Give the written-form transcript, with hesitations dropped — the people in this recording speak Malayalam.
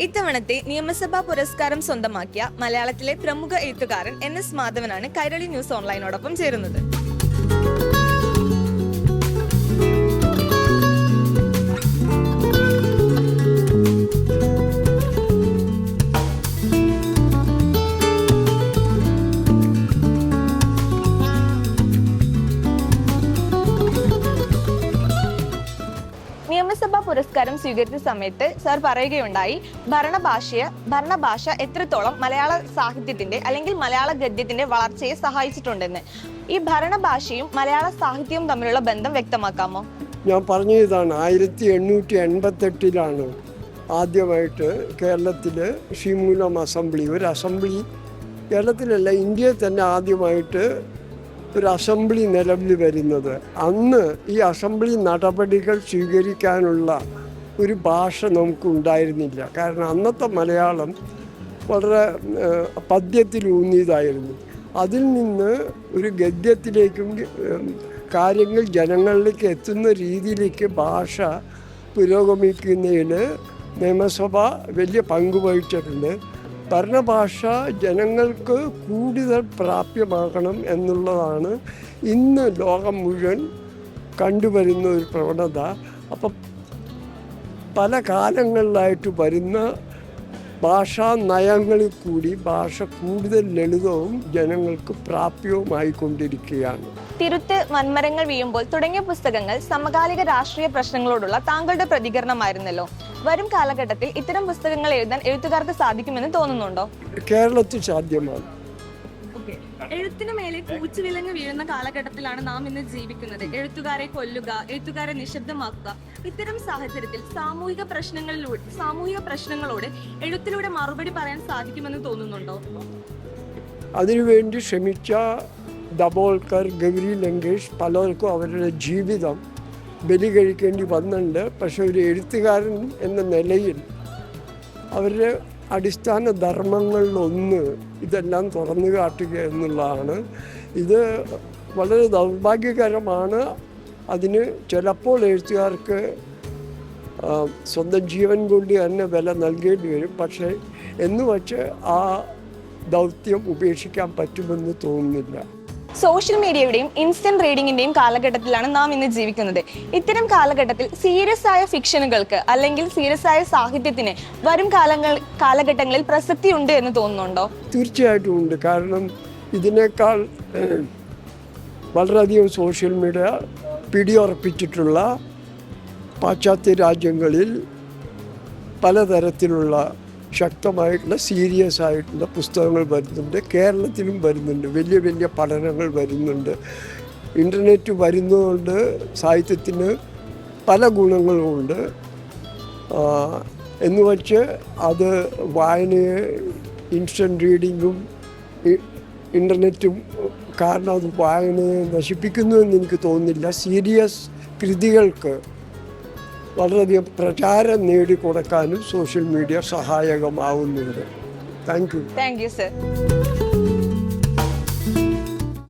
ഇത്തവണത്തെ നിയമസഭാ പുരസ്കാരം സ്വന്തമാക്കിയ മലയാളത്തിലെ പ്രമുഖ എഴുത്തുകാരൻ NS മാധവനാണ് കൈരളി ന്യൂസ് ഓൺലൈനോടൊപ്പം ചേരുന്നത്. നിയമസഭാ പുരസ്കാരം സ്വീകരിച്ച സമയത്ത് സർ പറയുകയുണ്ടായി, ഭരണഭാഷ എത്രത്തോളം മലയാള സാഹിത്യത്തിന്റെ അല്ലെങ്കിൽ മലയാള ഗദ്യത്തിന്റെ വളർച്ചയെ സഹായിച്ചിട്ടുണ്ടെന്ന്. ഈ ഭരണഭാഷയും മലയാള സാഹിത്യവും തമ്മിലുള്ള ബന്ധം വ്യക്തമാക്കാമോ? ഞാൻ പറഞ്ഞ ഇതാണ്, 1888 ആദ്യമായിട്ട് കേരളത്തിൽ ശ്രീമൂലം അസംബ്ലി, ഒരു അസംബ്ലി കേരളത്തിലല്ല ഇന്ത്യയിൽ തന്നെ ആദ്യമായിട്ട് ഒരു അസംബ്ലി നിലവിൽ വരുന്നത്. അന്ന് ഈ അസംബ്ലി നടപടികൾ സ്വീകരിക്കാനുള്ള ഒരു ഭാഷ നമുക്ക് ഉണ്ടായിരുന്നില്ല. കാരണം അന്നത്തെ മലയാളം വളരെ പദ്യത്തിലൂന്നിയതായിരുന്നു. അതിൽ നിന്ന് ഒരു ഗദ്യത്തിലേക്കും കാര്യങ്ങൾ ജനങ്ങളിലേക്ക് എത്തുന്ന രീതിയിലേക്ക് ഭാഷ പുരോഗമിക്കുന്നതിൽ നിയമസഭ വലിയ പങ്ക് വഹിച്ചിട്ടുണ്ട്. ഭരണഭാഷ ജനങ്ങൾക്ക് കൂടുതൽ പ്രാപ്യമാകണം എന്നുള്ളതാണ് ഇന്ന് ലോകം മുഴുവൻ കണ്ടുവരുന്ന ഒരു പ്രവണത. അപ്പം പല കാലങ്ങളിലായിട്ട് വരുന്ന ഭാഷാ നയങ്ങളിൽ കൂടി ഭാഷ കൂടുതൽ ലളിതവും ജനങ്ങൾക്ക് പ്രാപ്യവുമായിക്കൊണ്ടിരിക്കുകയാണ്. തിരുത്ത്, വൻമരങ്ങൾ വീഴുമ്പോൾ തുടങ്ങിയ പുസ്തകങ്ങൾ സമകാലിക രാഷ്ട്രീയ പ്രശ്നങ്ങളോടുള്ള താങ്കളുടെ പ്രതികരണമായിരുന്നല്ലോ. വരും കാലഘട്ടത്തിൽ ഇത്തരം പുസ്തകങ്ങൾ എഴുതാൻ എഴുത്തുകാർക്ക് സാധിക്കുമെന്ന് തോന്നുന്നുണ്ടോ? കേരളത്തിൽ സാധ്യമാണ്. എഴുത്തിനു മേലെ കൂച്ചുവിലങ്ങ് വീഴുന്ന കാലഘട്ടത്തിലാണ് നാം ഇന്ന് ജീവിക്കുന്നത്. എഴുത്തുകാരെ കൊല്ലുക, എഴുത്തുകാരെ നിശബ്ദമാക്കുക. ഇത്തരം സാഹചര്യത്തിൽ സാമൂഹിക പ്രശ്നങ്ങളോട് എഴുത്തിലൂടെ മറുപടി പറയാൻ സാധിക്കുമെന്ന് തോന്നുന്നുണ്ടോ? അതിനുവേണ്ടി ശ്രമിച്ച ദബോൾക്കർ, ഗൗരി ലങ്കേഷ് പലർക്കും അവരുടെ ജീവിതം ബലി കഴിക്കേണ്ടി വന്നിട്ടുണ്ട്. പക്ഷെ ഒരു എഴുത്തുകാരൻ എന്ന നിലയിൽ അവരുടെ അടിസ്ഥാന ധർമ്മങ്ങളിലൊന്ന് ഇതെല്ലാം തുറന്നു കാട്ടുക എന്നുള്ളതാണ്. ഇത് വളരെ ദൗർഭാഗ്യകരമാണ്. അതിന് ചിലപ്പോൾ എഴുത്തുകാർക്ക് സ്വന്തം ജീവൻ കൊണ്ട് തന്നെ വില നൽകേണ്ടി വരും. പക്ഷേ എന്ന് വച്ച് ആ ദൗത്യം ഉപേക്ഷിക്കാൻ പറ്റുമെന്ന് തോന്നുന്നില്ല. സോഷ്യൽ മീഡിയയുടെയും ഇൻസ്റ്റന്റ് റീഡിങ്ങിന്റെയും കാലഘട്ടത്തിലാണ് നാം ഇന്ന് ജീവിക്കുന്നത്. ഇത്തരം കാലഘട്ടത്തിൽ സീരിയസ് ആയ ഫിക്ഷനുകൾക്ക് അല്ലെങ്കിൽ സീരിയസ് ആയ സാഹിത്യത്തിന് വരും കാലഘട്ടങ്ങളിൽ പ്രസക്തി ഉണ്ട് എന്ന് തോന്നുന്നുണ്ടോ? തീർച്ചയായിട്ടും ഉണ്ട്. കാരണം ഇതിനേക്കാൾ വളരെയധികം സോഷ്യൽ മീഡിയ പിടിയുറപ്പിച്ചിട്ടുള്ള പാശ്ചാത്യ രാജ്യങ്ങളിൽ പലതരത്തിലുള്ള ശക്തമായിട്ടുള്ള സീരിയസ് ആയിട്ടുള്ള പുസ്തകങ്ങൾ വരുന്നുണ്ട്. കേരളത്തിലും വരുന്നുണ്ട്. വലിയ വലിയ പഠനങ്ങൾ വരുന്നുണ്ട്. ഇൻ്റർനെറ്റ് വരുന്നതുകൊണ്ട് സാഹിത്യത്തിന് പല ഗുണങ്ങളുമുണ്ട്. എന്ന് വച്ച് അത് വായനയെ ഇൻസ്റ്റൻറ്റ് റീഡിങ്ങും ഇൻ്റർനെറ്റും കാരണം അത് വായനയെ നശിപ്പിക്കുന്നു എന്ന് എനിക്ക് തോന്നുന്നില്ല. സീരിയസ് കൃതികൾക്ക് വളരെയധികം പ്രചാരം നേടിക്കൊടുക്കാനും സോഷ്യൽ മീഡിയ സഹായകമാവുന്നുണ്ട്. Thank you sir.